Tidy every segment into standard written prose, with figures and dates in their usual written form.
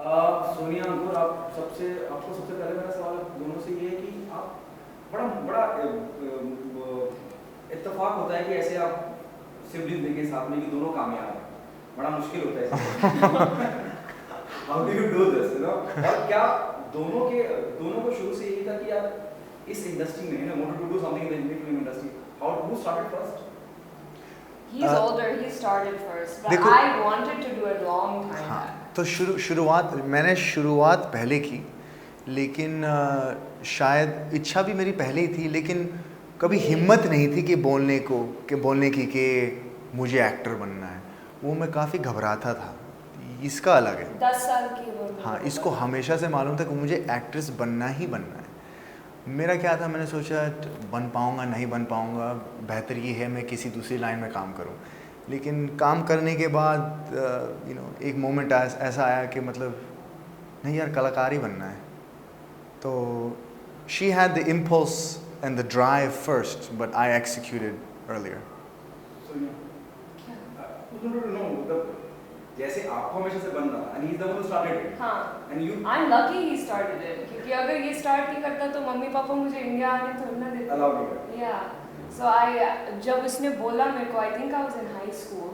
सोनिया अंकुर, आपको सबसे पहले मेरा सवाल दोनों से ये है कि आप बड़ा बड़ा इत्तेफाक होता है कि ऐसे आप सिबलिंग देंगे साथ में कि दोनों कामयाब हैं, बड़ा मुश्किल होता है how do you do this, you know? और क्या दोनों को शुरू से यही था कि यार इस इंडस्ट्री में ना wanted to do something in the Indian film industry? How who started first? He's older, he started first, but देखो, I wanted to do it long time हाँ, back. तो मैंने शुरुआत पहले की, लेकिन शायद इच्छा भी मेरी पहले ही थी, लेकिन कभी हिम्मत नहीं थी कि बोलने की कि मुझे एक्टर बनना है। वो मैं काफ़ी घबराता था। इसका अलग है। 10 साल की उम्र में। हाँ, इसको हमेशा से मालूम था कि मुझे एक्ट्रेस बनना ही बनना है। मेरा क्या था, मैंने सोचा बन पाऊँगा नहीं बन पाऊँगा, बेहतर ये है मैं किसी दूसरी लाइन में काम करूँ। लेकिन काम करने के बाद एक मोमेंट ऐसा आया कि मतलब नहीं यार, कलाकार ही बनना है। तो she had the impulse and the drive first, but I executed earlier. जैसे आपको हमेशा से बन रहा and he's the one who started it. हाँ, And you I'm lucky he started it, क्योंकि अगर ये स्टार्ट नहीं करता तो मम्मी पापा मुझे इंडिया आने थोड़ी ना देते। allow नहीं करते। Yeah, so I जब उसने बोला मेरे को, I think I was in high school,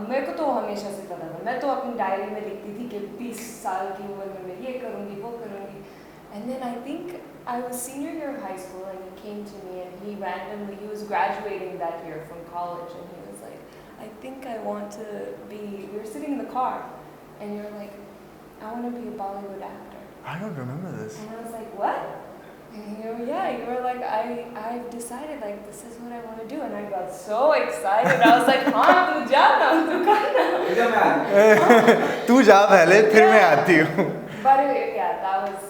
मेरे को तो हमेशा से पता था, मैं तो अपनी डायरी में लिखती थी कि 20 साल की उम्र में मैं ये करूँगी वो करूँगी। And then I think I was senior year of high school and he came to me and he was graduating that year from college and he was like, I think I want to be, we were sitting in the car and you're like, I want to be a Bollywood actor. I don't remember this. And I was like, what? And you were like, I've decided like this is what I want to do, and I got so excited. I was like, हाँ तू जा ना, तू करना। तू जा पहले, फिर मैं आती हूँ। But yeah, that was.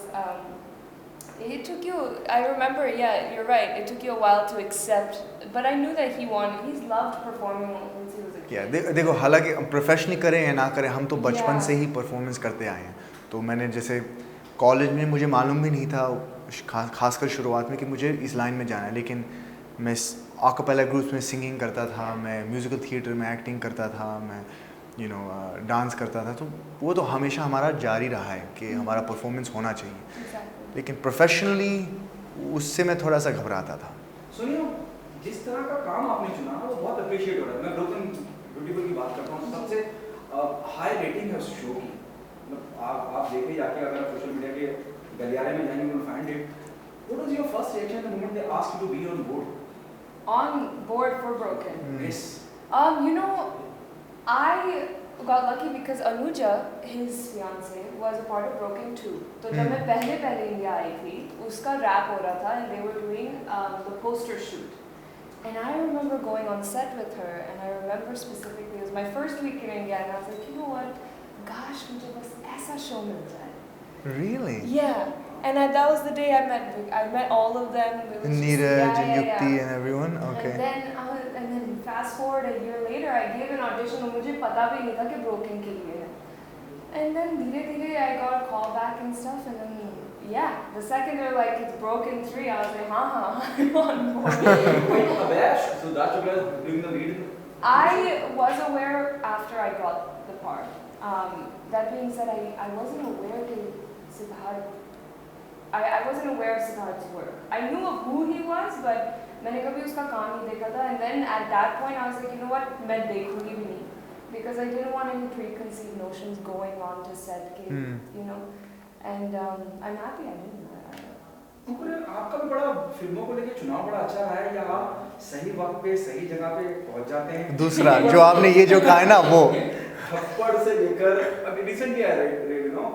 It took you. I remember. Yeah, you're right. It took you a while to accept, but I knew that he's loved performing since he was a kid. देखो, हालांकि professionally करें या ना करें, हम तो बचपन Yeah. से ही परफॉर्मेंस करते आए हैं। तो मैंने जैसे कॉलेज में मुझे मालूम भी नहीं था, खासकर शुरुआत में, कि मुझे इस लाइन में जाना है। लेकिन मैं आकापेला ग्रुप्स में सिंगिंग करता था, मैं म्यूज़िकल थिएटर में एक्टिंग करता था, मैं डांस करता था। तो वो तो हमेशा हमारा जारी रहा है कि हमारा परफॉर्मेंस होना चाहिए। Exactly. लेकिन प्रोफेशनली उससे मैं थोड़ा सा घबराता था। सुनिए, जिस तरह का काम आपने चुना वो बहुत अप्रिशिएट हो रहा है। मैं ब्रोकन ब्यूटीफुल की बात करता हूँ, सबसे हाई रेटिंग है उस शो की। मतलब आप देखिए जाके, अगर आप सोशल मीडिया के गलियारे में जाएंगे, you'll find it. What was your first reaction the moment they asked you to be on board? On board for Broken. Yes. I got lucky because Anuja, his fiance, was a part of Broken too. तो जब मैं पहले India I थी, उसका rap हो रहा था and they were doing the poster shoot. And I remember going on set with her and I remember specifically, it was my first week in India and I was like, you know what, gosh, मुझे बस ऐसा show मिल जाए. Really? Yeah. And that was the day I met all of them. It was just- Neeraj and yeah, Yukti yeah. and everyone. Okay. And then fast forward a year later, I gave an audition और मुझे पता भी नहीं था कि Broken के लिए है. And then धीरे I got a call back and stuff, and then yeah, the second they're like it's Broken 3, I was like, I'm on board. Were you aware? So that you guys doing the lead? I was aware after I got the part. That being said, I wasn't aware that Siddharth. I wasn't aware of Siddharth's work. I knew of who he was, but मैंने कभी उसका काम नहीं देखा था. And then at that point, I was like, you know what, मैं देखूँगी भी नहीं, because I didn't want any preconceived notions going on to set, you know. And I'm happy I didn't. आपका भी बड़ा फिल्मों को लेके चुनाव बड़ा अच्छा है, या आप सही वक्त पे सही जगह पे पहुंच जाते हैं? दूसरा जो आपने ये जो कहा है ना, वो थप्पड़ से लेकर अभी रिसेंटली आया, you know,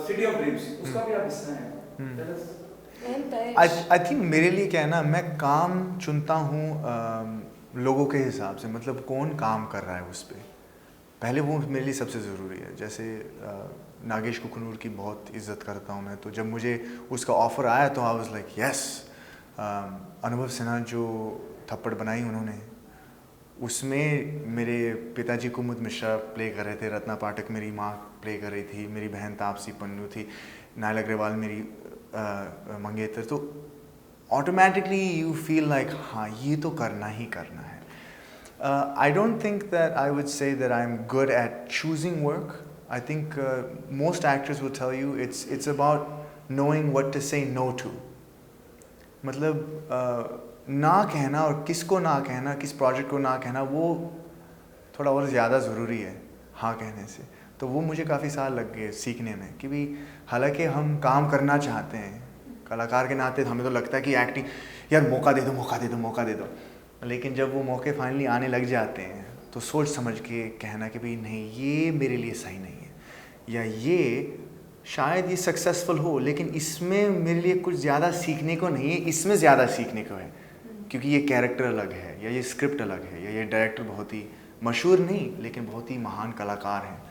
city of dreams, उसका भी आप हिस्सा हैं। आई थिंक मेरे लिए क्या है ना, मैं काम चुनता हूँ लोगों के हिसाब से, मतलब कौन काम कर रहा है उस पर, पहले वो मेरे लिए सबसे ज़रूरी है। जैसे नागेश कुकनूर की बहुत इज़्ज़त करता हूँ मैं, तो जब मुझे उसका ऑफ़र आया तो आई वाज लाइक यस। अनुभव सिन्हा जो थप्पड़ बनाई उन्होंने, उसमें मेरे पिताजी कुमुद मिश्रा प्ले कर रहे थे, रत्ना पाठक मेरी माँ प्ले कर रही थी, मेरी बहन तापसी पन्नू थी, नायल अग्रवाल मेरी मंगेतर। तो ऑटोमेटिकली यू फील लाइक हाँ ये तो करना ही करना है। I don't think that I would say that I'm good at choosing work. I think most actors will tell you it's about knowing what to say no to. मतलब ना कहना और किसको ना कहना, किस प्रोजेक्ट को ना कहना, वो थोड़ा और ज़्यादा ज़रूरी है हाँ कहने से। तो वो मुझे काफ़ी साल लग गए सीखने में कि भी हालांकि हम काम करना चाहते हैं, कलाकार के नाते हमें तो लगता है कि एक्टिंग यार मौका दे दो मौका दे दो मौका दे दो, लेकिन जब वो मौके फाइनली आने लग जाते हैं तो सोच समझ के कहना कि भाई नहीं ये मेरे लिए सही नहीं है, या ये शायद ये सक्सेसफुल हो लेकिन इसमें मेरे लिए कुछ ज़्यादा सीखने को नहीं है, इसमें ज़्यादा सीखने को है क्योंकि ये कैरेक्टर अलग है या ये स्क्रिप्ट अलग है या ये डायरेक्टर बहुत ही मशहूर नहीं लेकिन बहुत ही महान कलाकार हैं।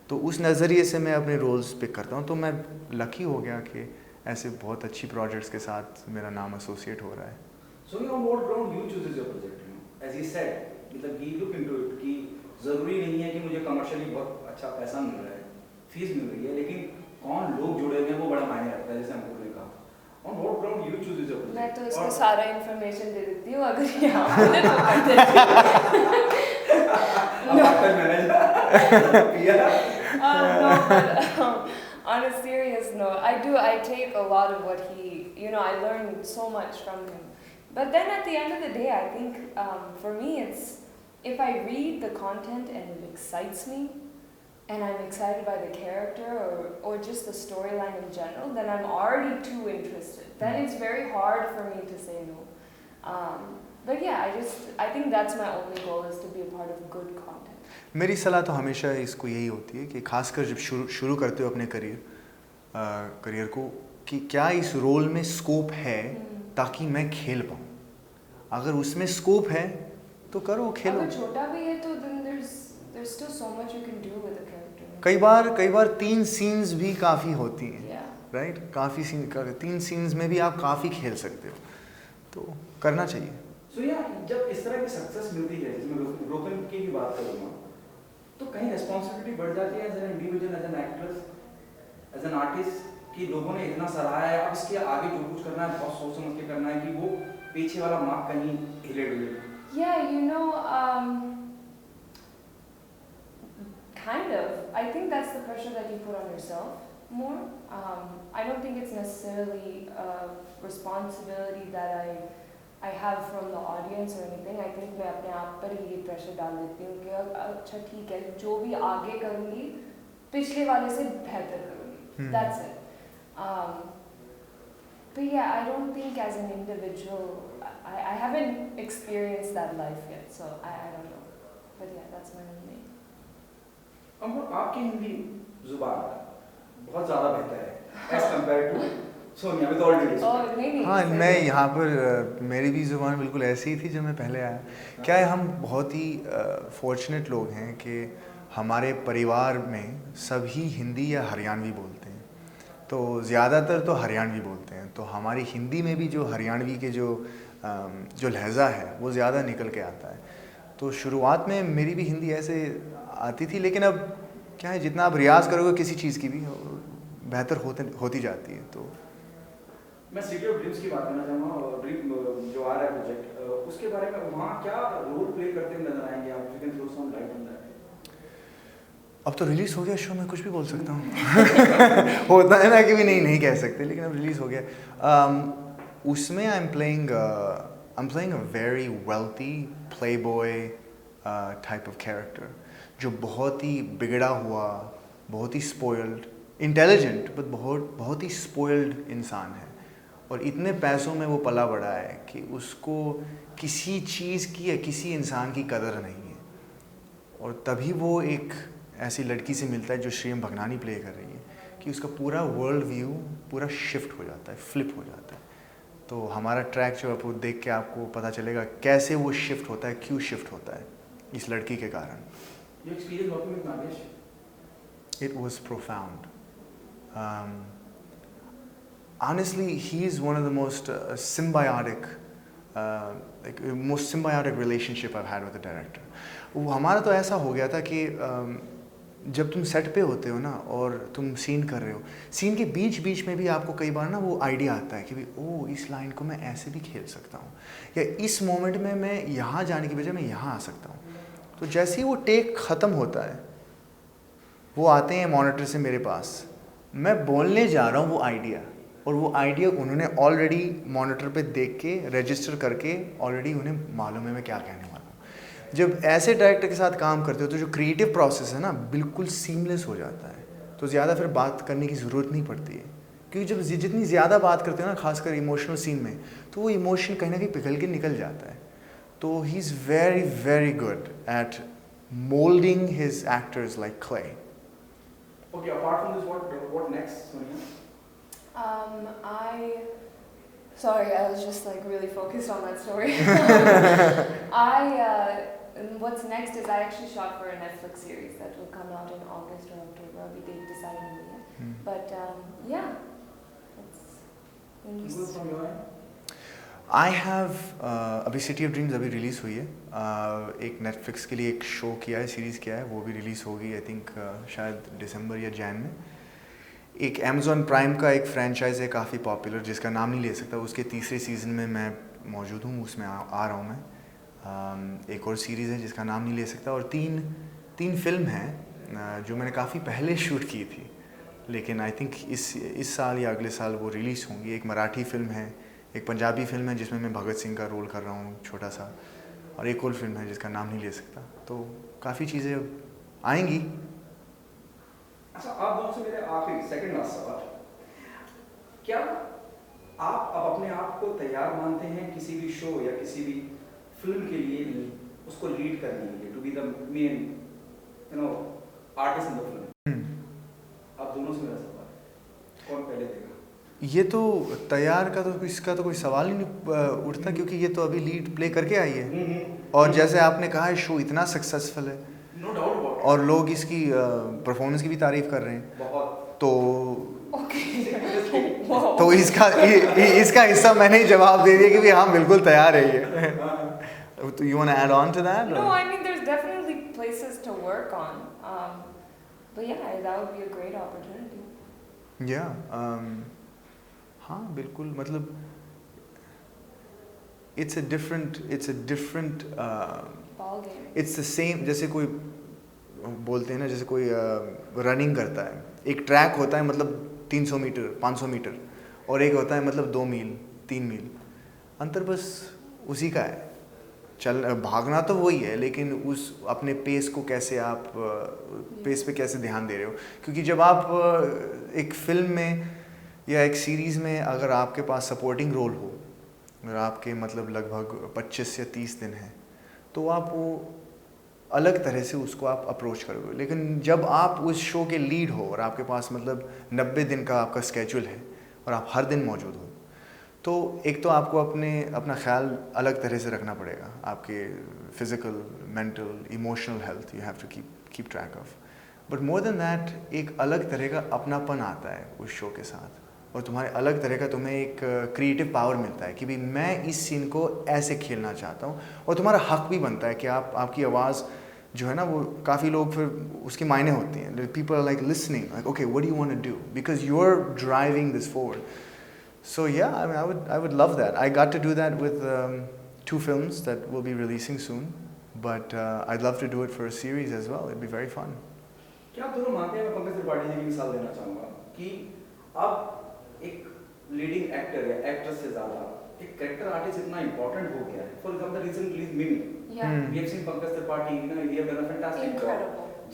तो उस नज़रिए से मैं अपने रोल्स पिक करता हूँ। तो मैं लकी हो गया कि ऐसे बहुत अच्छी प्रोजेक्ट्स के साथ मेरा नाम एसोसिएट हो रहा है। So on what ground you chooses your project? As you said, मतलब you look into it कि ज़रूरी नहीं है कि मुझे कमर्शियली बहुत अच्छा पैसा मिल रहा है, फीस मिल रही है, लेकिन कौन लोग जुड़े हुए हैं वो बड़ा मायने रखता है, जैसे हमको ने कहा। On what ground you chooses your project? मैं तो इसको सारा इन्फॉर्मेशन दे देती हूँ अगर यहाँ बोले तो कर देती No, but on a serious note, I take a lot of what I learn so much from him. But then at the end of the day, I think for me it's, if I read the content and it excites me, and I'm excited by the character or just the storyline in general, then I'm already too interested. Then it's very hard for me to say no. But yeah, I think that's my only goal, is to be a part of good content. मेरी सलाह तो हमेशा इसको यही होती है कि खासकर जब शुरू करते हो अपने करियर को, कि क्या इस रोल में स्कोप है ताकि मैं खेल पाऊँ। अगर उसमें स्कोप है तो करो, खेलो। अगर छोटा भी है तो then there's still so much you can do with a character. कई बार 3 सीन्स भी काफ़ी होती हैं, राइट? काफ़ी 3 सीन्स में भी आप काफ़ी खेल सकते हो, तो करना चाहिए। So जब इस तरह की सक्सेस मिलती है, जिसमें रोकन की भी बात करूँगा, तो कहीं रिस्पॉन्सिबिलिटी बढ़ जाती है as an individual, as an actress, as an artist, कि लोगों ने इतना सराहा है, अब इसके आगे जो कुछ करना है बहुत सोच समझ के करना है कि वो पीछे वाला मार्क कहीं हिले डुले। Kind of. I think that's the pressure that you put on yourself more. I don't think it's necessarily a responsibility that I have from the audience or anything. I think मैं अपने आप पर ही ये pressure डाल देती हूँ कि अच्छा ठीक है, जो भी आगे करूँगी पिछले वाले से बेहतर करूँगी. That's it. But yeah, I don't think as an individual, I haven't experienced that life yet, so I don't know. But yeah, that's my only. अब आपकी हिंदी जुबान बहुत ज़्यादा बेहतर है as compared to Sonia with all due respect. नहीं. हाँ, मैं यहाँ पर मेरी भी ज़ुबान बिल्कुल ऐसी ही थी जब मैं पहले आया। क्या है, हम बहुत ही फॉर्चुनेट लोग हैं कि हमारे परिवार में सभी हिंदी या हरियाणवी बोलते हैं, तो ज़्यादातर तो हरियाणवी बोलते हैं, तो हमारी हिंदी में भी जो हरियाणवी के जो लहज़ा है वो ज़्यादा निकल के आता है। तो शुरुआत में मेरी भी हिंदी ऐसे आती थी, लेकिन अब क्या है, जितना आप रियाज़ करोगे किसी चीज़ की भी बेहतर होती जाती है। तो मैं सिटी ऑफ ड्रीम्स की बात करना चाहूँगा, और ड्रीम जो आ रहा है प्रोजेक्ट, उसके बारे में वहाँ क्या रोल प्ले करते हुए नजर आएंगे आप? You can throw some light on that. अब तो रिलीज़ हो गया शो, मैं कुछ भी बोल सकता हूँ। होता है ना कि भी नहीं कह सकते, लेकिन अब रिलीज़ हो गया। उसमें I am playing a very wealthy Playboy type of character, जो बहुत ही बिगड़ा हुआ, बहुत ही स्पॉइल्ड, इंटेलिजेंट बट बहुत ही स्पॉइल्ड इंसान है, और इतने पैसों में वो पला बड़ा है कि उसको किसी चीज़ की या किसी इंसान की कदर नहीं है। और तभी वो एक ऐसी लड़की से मिलता है जो श्रीम भगनानी प्ले कर रही है, कि उसका पूरा वर्ल्ड व्यू पूरा शिफ्ट हो जाता है, फ्लिप हो जाता है। तो हमारा ट्रैक जो है वो देख के आपको पता चलेगा कैसे वो शिफ्ट होता है, क्यों शिफ्ट होता है इस लड़की के कारण। Your experience working with Nagesh? It was profound. Honestly, he is one of the most symbiotic relationship I've had with a director. वो हमारा तो ऐसा हो गया था कि जब तुम सेट पे होते हो ना और तुम सीन कर रहे हो, सीन के बीच में भी आपको कई बार ना वो आइडिया आता है कि भाई ओ इस लाइन को मैं ऐसे भी खेल सकता हूँ, या इस मोमेंट में मैं यहाँ जाने की बजाय मैं यहाँ आ सकता हूँ। तो जैसे ही वो टेक ख़त्म होता है वो आते हैं मॉनिटर से मेरे पास, मैं बोलने जा रहा हूँ वो आइडिया, और वो आइडिया उन्होंने ऑलरेडी मॉनिटर पे देख के रजिस्टर करके ऑलरेडी उन्हें मालूम है मैं क्या कहने वाला हूँ। जब ऐसे डायरेक्टर के साथ काम करते हो तो जो क्रिएटिव प्रोसेस है ना बिल्कुल सीमलेस हो जाता है, तो ज़्यादा फिर बात करने की ज़रूरत नहीं पड़ती है, क्योंकि जब जितनी ज़्यादा बात करते हो ना खासकर इमोशनल सीन में, तो वो इमोशन कहीं ना कहीं पिघल के निकल जाता है। तो he is very very good at moulding his actors like clay. Okay, apart from this, what next, Sonia? Sorry, I was just like really focused on that story. What's next is I actually shot for a Netflix series that will come out in August or October. Abhi date decide nahi hai. But yeah, it's Good from your end? I have अभी city of dreams अभी release हुई है, एक Netflix के लिए एक show किया है, सीरीज़ किया है, वो भी रिलीज़ होगी आई थिंक शायद दिसंबर या जैन में। एक अमेज़ॉन प्राइम का एक फ्रेंचाइज है काफ़ी पॉपुलर जिसका नाम नहीं ले सकता, उसके तीसरे सीज़न में मैं मौजूद हूँ, उसमें आ रहा हूँ मैं। एक और सीरीज़ है जिसका नाम नहीं ले सकता, और तीन फिल्म हैं जो मैंने काफ़ी पहले शूट की थी, लेकिन आई थिंक इस साल या अगले साल वो रिलीज़ होंगी। एक मराठी फिल्म है, एक पंजाबी फिल्म है जिसमें मैं भगत सिंह का रोल कर रहा हूँ छोटा सा, और एक और फिल्म है जिसका नाम नहीं ले सकता। तो काफ़ी चीज़ें आएंगी। अच्छा, आप दोनों से मेरे आखिरी सेकंड लास्ट सवाल, क्या आप अब अपने आप को तैयार मानते हैं किसी भी शो या किसी भी फिल्म के लिए उसको लीड करने के लिए, to be the main artist in the film? आप दोनों से मेरा सवाल, कौन पहले देगा? ये तो तैयार का तो इसका तो कोई सवाल ही नहीं उठता, क्योंकि ये तो अभी लीड प्ले करके आई है, और जैसे आपने कहा है शो इतना सक्सेसफुल है, नो डाउट अबाउट, और लोग इसकी परफॉर्मेंस की भी तारीफ कर रहे हैं बहुत। तो इसका हिस्सा मैंने ही जवाब दे दिया कि भी हाँ बिल्कुल तैयार है ये। तो you want to add on to that? No, I mean there's definitely places to work on. But yeah, that would be a great opportunity. हाँ बिल्कुल, मतलब it's a different Ball game. It's the same, जैसे कोई बोलते हैं ना, जैसे कोई रनिंग करता है, एक ट्रैक होता है मतलब 300 मीटर 500 मीटर, और एक होता है मतलब 2 मील 3 मील, अंतर बस उसी का है। भागना तो वही है, लेकिन उस अपने पेस को कैसे आप पेस पे कैसे ध्यान दे रहे हो, क्योंकि जब आप एक फिल्म में या एक सीरीज़ में अगर आपके पास सपोर्टिंग रोल हो, अगर आपके मतलब लगभग 25 या 30 दिन हैं, तो आप वो अलग तरह से उसको आप अप्रोच करोगे। लेकिन जब आप उस शो के लीड हो और आपके पास मतलब 90 दिन का आपका स्केड्यूल है और आप हर दिन मौजूद हो, तो एक तो आपको अपना ख्याल अलग तरह से रखना पड़ेगा, आपके physical, mental, emotional health you have to keep track of. But more than that एक अलग तरह का अपनापन आता है उस शो के साथ, और तुम्हारे अलग तरह का तुम्हें एक क्रिएटिव पावर मिलता है कि भाई मैं इस सीन को ऐसे खेलना चाहता हूँ, और तुम्हारा हक भी बनता है कि आपकी आवाज़ जो है ना, वो काफ़ी लोग फिर उसके मायने होती हैं, people are like listening like okay what do you want to do because you are driving this forward. So yeah, I mean, I would love that. I got to do that with 2 films that will be releasing soon, but I'd love to do it for a series as well. It'd be very fun. क्या आप दोनों मानते हैं, मैं पंकज त्रिपाठी जी की मिसाल देना चाहूँगा कि अब एक लीडिंग एक्टर या एक्ट्रेस से ज़्यादा एक कैरेक्टर आर्टिस्ट इतना इम्पोर्टेंट हो गया है। For example recent release Mimi, we have seen Pankaj Tripathi, he have done a fantastic job,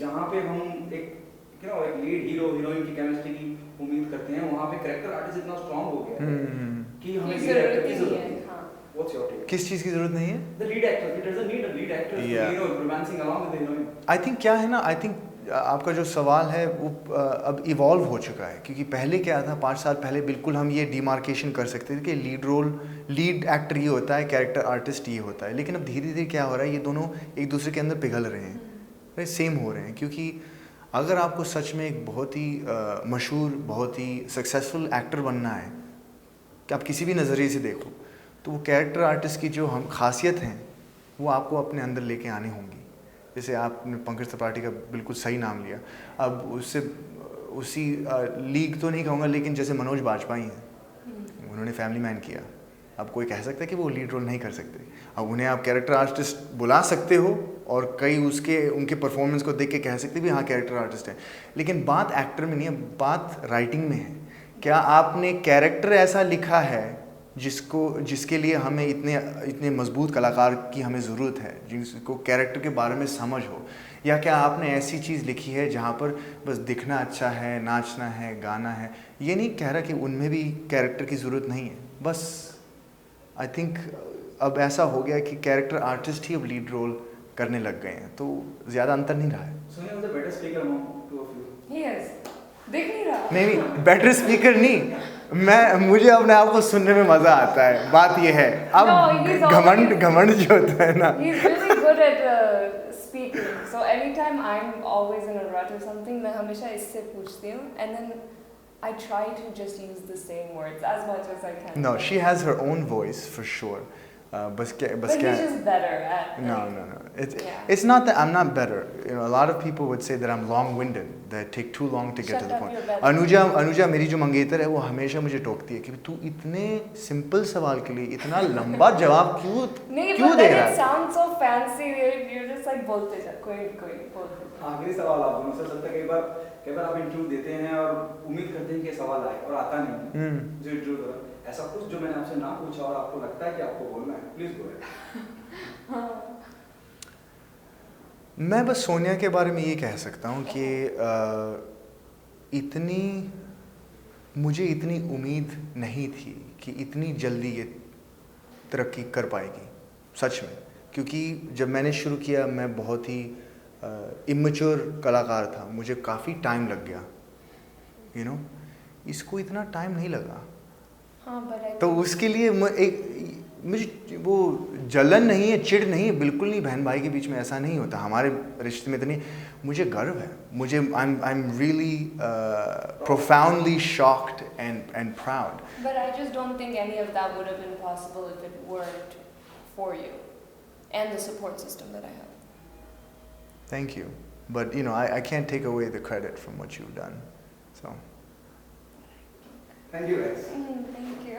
जहाँ पे हम एक लीड हीरो हीरोइन की केमिस्ट्री की उम्मीद करते हैं, वहाँ पे कैरेक्टर आर्टिस्ट इतना स्ट्रांग हो गया है कि हमें लीड एक्टर की जरूरत है। What's your take? किस चीज़ की ज़रूरत नहीं है? The lead actor. It doesn't need a lead actor. Yeah. Romancing along with the heroine. I think क्या है ना, I think आपका जो सवाल है वो अब इवॉल्व हो चुका है, क्योंकि पहले क्या था, 5 साल पहले बिल्कुल हम ये डिमार्केशन कर सकते थे कि लीड एक्टर ये होता है, कैरेक्टर आर्टिस्ट ये होता है, लेकिन अब धीरे धीरे क्या हो रहा है, ये दोनों एक दूसरे के अंदर पिघल रहे हैं, सेम हो रहे हैं। क्योंकि अगर आपको सच में एक बहुत ही मशहूर, बहुत ही सक्सेसफुल एक्टर बनना है, कि आप किसी भी नज़रिए से देखो, तो वो कैरेक्टर आर्टिस्ट की जो हम खासियत हैं वो आपको अपने अंदर लेके आनी होंगी। जैसे आपने पंकज त्रिपाठी का बिल्कुल सही नाम लिया, अब उसी लीग तो नहीं कहूँगा, लेकिन जैसे मनोज बाजपेयी हैं, उन्होंने फैमिली मैन किया, अब कोई कह सकता है कि वो लीड रोल नहीं कर सकते, अब उन्हें आप कैरेक्टर आर्टिस्ट बुला सकते हो और कई उनके परफॉर्मेंस को देख के कह सकते भी हाँ कैरेक्टर आर्टिस्ट है, लेकिन बात एक्टर में नहीं है, बात राइटिंग में है। क्या आपने कैरेक्टर ऐसा लिखा है जिसके लिए हमें इतने मजबूत कलाकार की हमें ज़रूरत है, जिसको कैरेक्टर के बारे में समझ हो, या क्या आपने ऐसी चीज़ लिखी है जहाँ पर बस दिखना अच्छा है, नाचना है, गाना है। ये नहीं कह रहा कि उनमें भी कैरेक्टर की ज़रूरत नहीं है, बस आई थिंक अब ऐसा हो गया कि कैरेक्टर आर्टिस्ट ही अब लीड रोल करने लग गए हैं, तो ज़्यादा अंतर नहीं रहा है। Sonia was a better speaker among two of you. Yes. देख नहीं रहा। नहीं बेटर स्पीकर नहीं, मुझे अपने आप को सुनने में मज़ा आता है, बात ये है। अब No, he's घमंड जो होता है ना, He's really good at speaking. So anytime I'm always in a rut or something, मैं हमेशा इससे पूछती हूँ, and then I try to just use the same words as much as I can. no, she has her own voice for sure. But he's just better at. No. Yeah. It's not that I'm not better. You know, a lot of people would say that I'm long-winded, that I take too long to get to the point. Shut up, you're better. Anuja मेरी जो मंगेतर है वो हमेशा मुझे टोकती है कि तू इतने सिंपल सवाल के लिए इतना लंबा जवाब क्यों दे रहा है? It sounds so fancy. You're just like बोलते जा, कोई बोलते जा। आखिरी सवाल आप दोनों से चलता है, कई बार आप इंटरव्यू देते हैं और उम्मीद करते हैं कि सवाल आए और आता नहीं है। जो इंटरव्यू ऐसा कुछ जो मैंने आपसे ना पूछा और आपको लगता है कि आपको बोलना है, प्लीज गो अहेड। मैं बस सोनिया के बारे में ये कह सकता हूँ कि मुझे इतनी उम्मीद नहीं थी कि इतनी जल्दी ये तरक्की कर पाएगी, सच में। क्योंकि जब मैंने शुरू किया मैं बहुत ही इमेच्योर कलाकार था, मुझे काफ़ी टाइम लग गया, you know, इसको इतना टाइम नहीं लगा। हाँ, तो उसके लिए मुझे वो जलन नहीं है, चिढ़ नहीं है, बिल्कुल नहीं। बहन भाई के बीच में ऐसा नहीं होता, हमारे रिश्ते में इतनी, मुझे गर्व है, मुझे I am really profoundly shocked and proud. But I just don't think any of that would have been possible if it weren't for you and the support system that I have. Thank you. But you know, I can't take away the credit from what you've done. So thank you guys. Thank you.